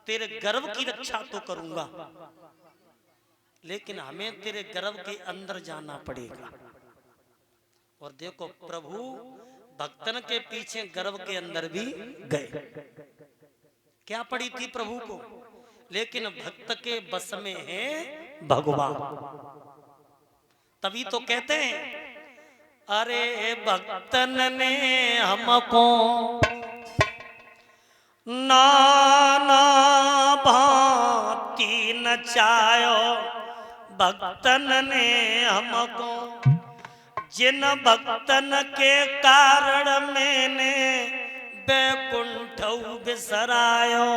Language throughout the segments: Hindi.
तेरे गर्भ की रक्षा तो करूंगा, लेकिन हमें तेरे गर्भ के अंदर जाना पड़ेगा। और देखो प्रभु भक्तन के पीछे गर्भ के अंदर भी गए। क्या पड़ी थी प्रभु को, लेकिन भक्त के बस में है भगवान। तभी तो कहते हैं, अरे भक्तन ने हमको नाना भांति नचायो, भक्तन ने हमको जिन भक्तन के कारण मैंने बैकुंठ बिसरायो,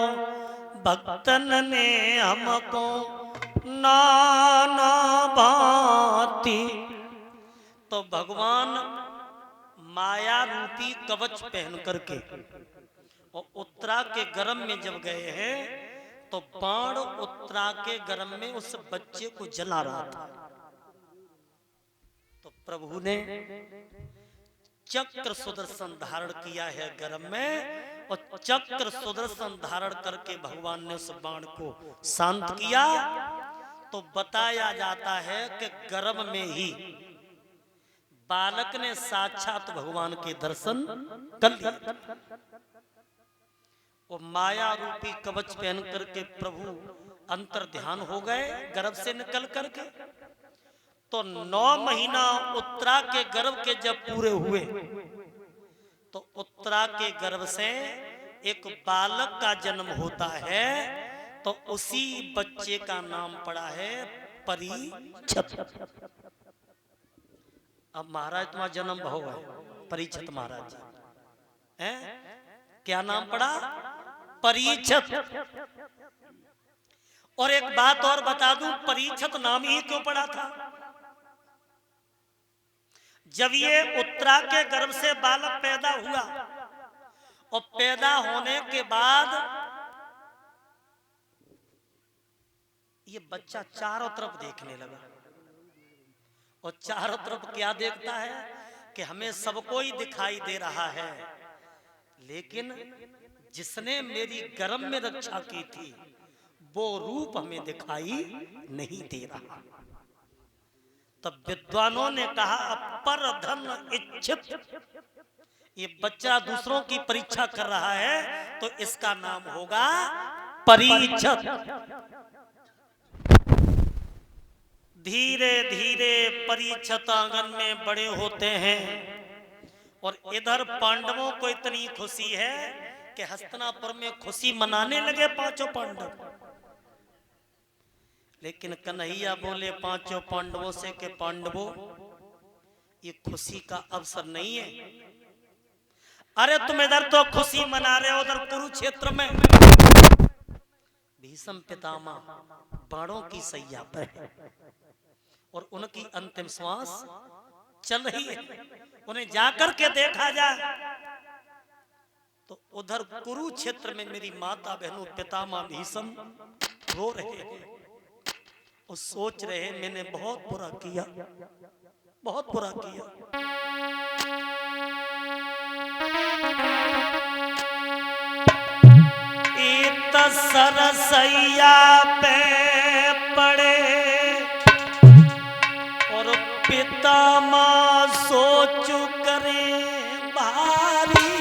भक्तन ने हमको नाना भांति। तो भगवान माया रूपी कवच पहन करके और उत्तरा के गर्भ में जब गए हैं तो बाण उत्तरा के गर्भ में उस बच्चे को जला रहा था। तो प्रभु ने चक्र सुदर्शन धारण किया है गर्भ में, और चक्र सुदर्शन धारण करके भगवान ने उस बाण को शांत किया। तो बताया जाता है कि गर्भ में ही बालक ने साक्षात भगवान के दर्शन कर लिए। वो माया रूपी कवच पहन करके प्रभु अंतर ध्यान हो गए गर्भ से निकल करके। तो 9 महीना उत्तरा के गर्भ के जब पूरे हुए तो उत्तरा के गर्भ से एक बालक का जन्म होता है। तो उसी बच्चे का नाम पड़ा है परीक्षित। अब महाराज तुम्हारा जन्म हुआ है परीक्षित महाराज जी हैं, क्या नाम पड़ा? परीक्षित। और एक बात और बता दूं, परीक्षित नाम ही क्यों पड़ा था? जब ये उत्तरा के गर्भ से बालक पैदा हुआ और पैदा होने के बाद ये बच्चा चारों तरफ देखने लगा। और चारों तरफ क्या देखता है कि हमें सबको ही दिखाई दे रहा है, लेकिन जिसने मेरी गर्भ में रक्षा की थी वो रूप हमें दिखाई नहीं दे रहा। तब विद्वानों ने कहा अपर धन इच्छित, ये बच्चा दूसरों की परीक्षा कर रहा है तो इसका नाम होगा परीक्षित। धीरे धीरे परीक्षित आंगन में बड़े होते हैं। और इधर पांडवों को इतनी खुशी है कि हस्तिनापुर में खुशी मनाने लगे पांचों पांडव। लेकिन कन्हैया बोले पांचों पांडवों से कि पांडवों ये खुशी का अवसर नहीं है। अरे तुम इधर तो खुशी मना रहे हो, उधर कुरुक्षेत्र में भीष्म पितामह बाणों की सैया पर है और उनकी अंतिम श्वास चल रही है। उन्हें जाकर के देखा जाए तो उधर कुरुक्षेत्र में मेरी माता बहनों पितामह भीष्म रो रहे हैं और सोच रहे हैं मैंने बहुत बुरा किया, बहुत बुरा किया। इत सरसैया पे पड़े और पितामह सोच करे भारी।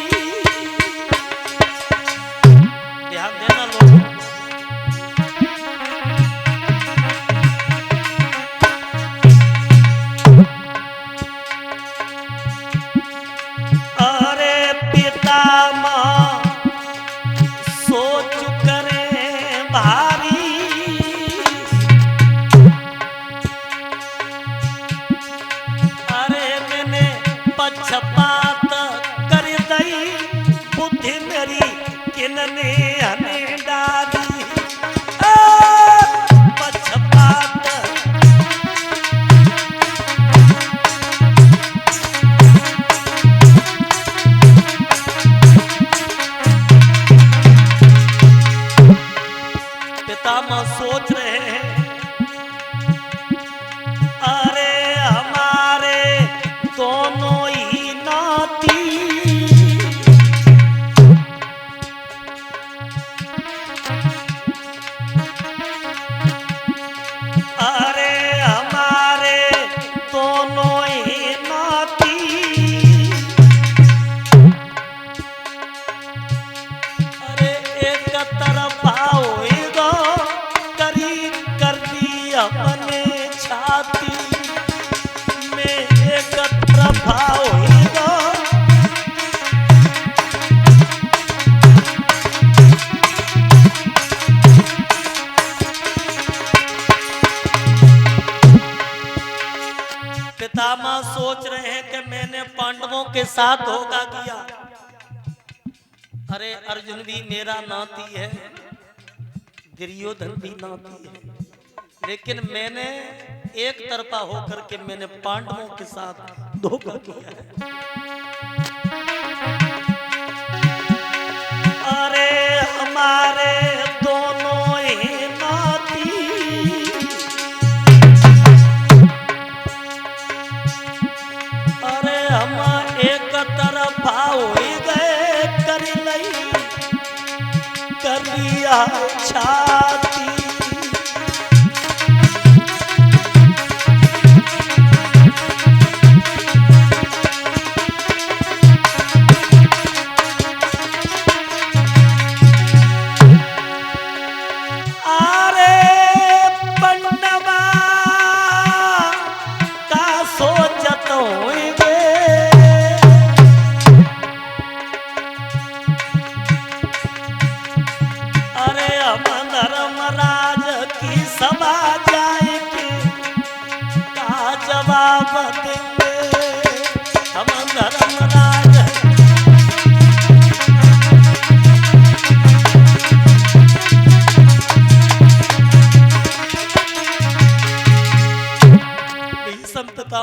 ध्यान देना लोग। अरे पितामह सोच करे भारी, अरे मैंने पक्षपात कर दई, बुद्धि मेरी किनने हमें डाली। पक्षपात पितामह सोच रहे हैं अरे हमारे दोनों ही नाती सोच रहे हैं कि मैंने पांडवों के साथ धोखा किया। अरे अर्जुन भी मेरा नाती है, दुर्योधन भी नाती है, लेकिन मैंने एक तरफा होकर के मैंने पांडवों के साथ धोखा किया है। अरे हमारे दोनों ही नाती, अरे हम एक तरफा हो गए, कर लई करिया छाती।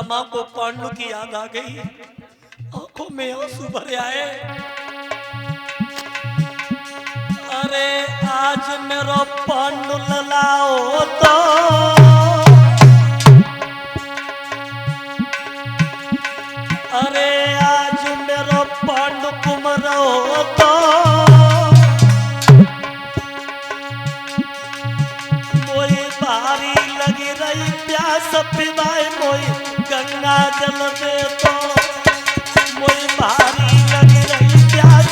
माँ को पांडु की याद आ गई, आंखों में आंसू भरे आए। अरे आज मेरो पांडु ललाओ तो, अरे आज मेरो पांडु कुमरो तो, मोई भारी लगी रही प्यास पिवाए, मोई गंगा जल दे तो, मोई भारी लगी रही प्यास।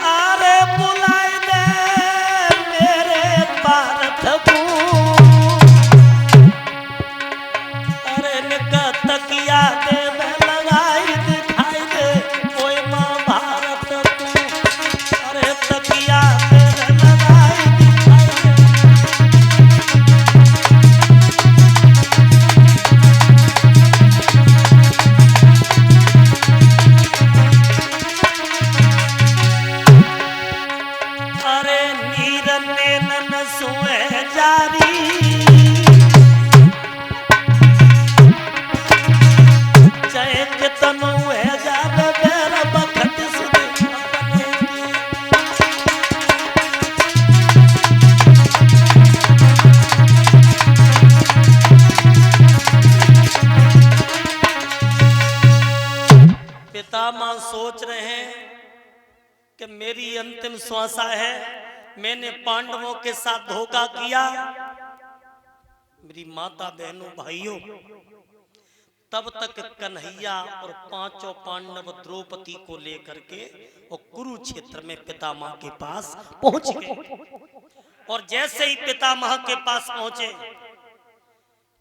अरे बुलाई दे मेरे भारत को, अरे निका तकिया दे पितामह सोच रहे हैं कि मेरी अंतिम श्वासा है, मैंने पांडवों के साथ धोखा किया। मेरी माता बहनों भाइयों, तब तक कन्हैया और पांचों पांडव द्रौपदी को लेकर के और कुरुक्षेत्र में पितामह के पास पहुंच गए। और जैसे ही पितामह के पास पहुंचे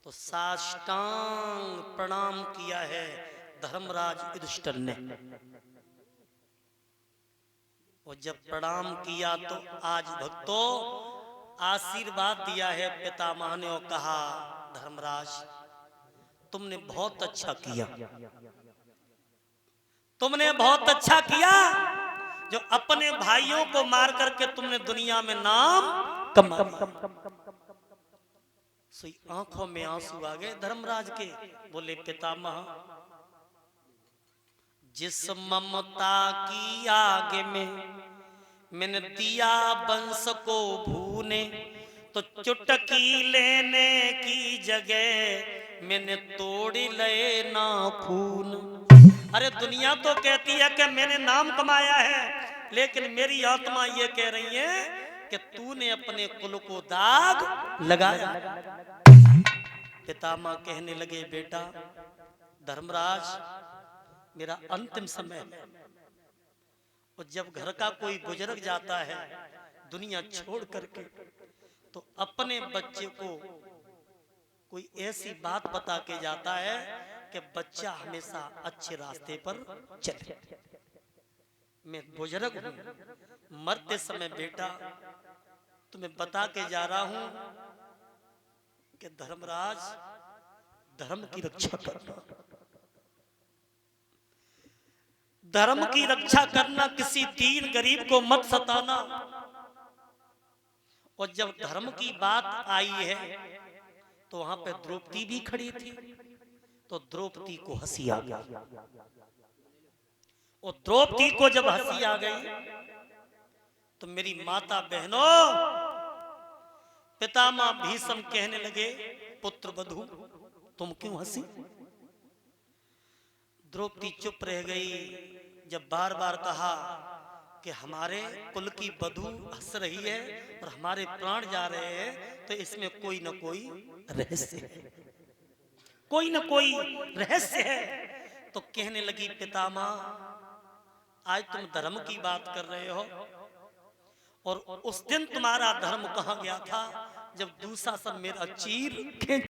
तो साष्टांग प्रणाम किया है धर्मराज युधिष्ठिर ने। और जब प्रणाम किया तो आज भक्तों आशीर्वाद दिया है पितामह ने और कहा, धर्मराज तुमने बहुत अच्छा किया, तुमने बहुत अच्छा किया जो अपने भाइयों को मार करके तुमने दुनिया में नाम कमाया। सही आंखों में आंसू आ गए धर्मराज के। बोले पितामह, जिस ममता की आग में मैंने दिया वंश को भूने, तो चुटकी लेने की जगह मैंने तोड़ ले नाखून। अरे दुनिया तो कहती है कि मैंने नाम कमाया है, लेकिन मेरी आत्मा ये कह रही है कि तूने अपने कुल को दाग लगाया। पितामह कहने लगे, बेटा धर्मराज मेरा अंतिम समय है, और जब घर का कोई बुजुर्ग जाता है दुनिया छोड़ करके, तो अपने बच्चे को कोई ऐसी बात बता के जाता है कि बच्चा हमेशा अच्छे रास्ते पर चले। मैं बुजुर्ग हूं, मरते समय बेटा तुम्हें बता के जा रहा हूं कि धर्मराज, धर्म की रक्षा करना, धर्म की रक्षा करना, किसी दीन गरीब को मत सताना। और जब धर्म की बात आई है तो वहां पे द्रौपदी भी खड़ी थी, तो द्रौपदी को हंसी आ गई। और द्रौपदी को जब हंसी आ गई तो मेरी माता बहनों, पितामह भीष्म कहने लगे, पुत्र वधू तुम क्यों हंसी? द्रौपदी चुप रह गई। जब बार बार कहा कि हमारे कुल की वधू हंस रही है और हमारे प्राण जा रहे हैं, तो इसमें कोई ना कोई रहस्य है, कोई ना कोई रहस्य है। तो कहने लगी, पितामह आज तुम धर्म की बात कर रहे हो, और उस दिन तुम्हारा धर्म कहां गया था जब दुशासन मेरा चीर खींच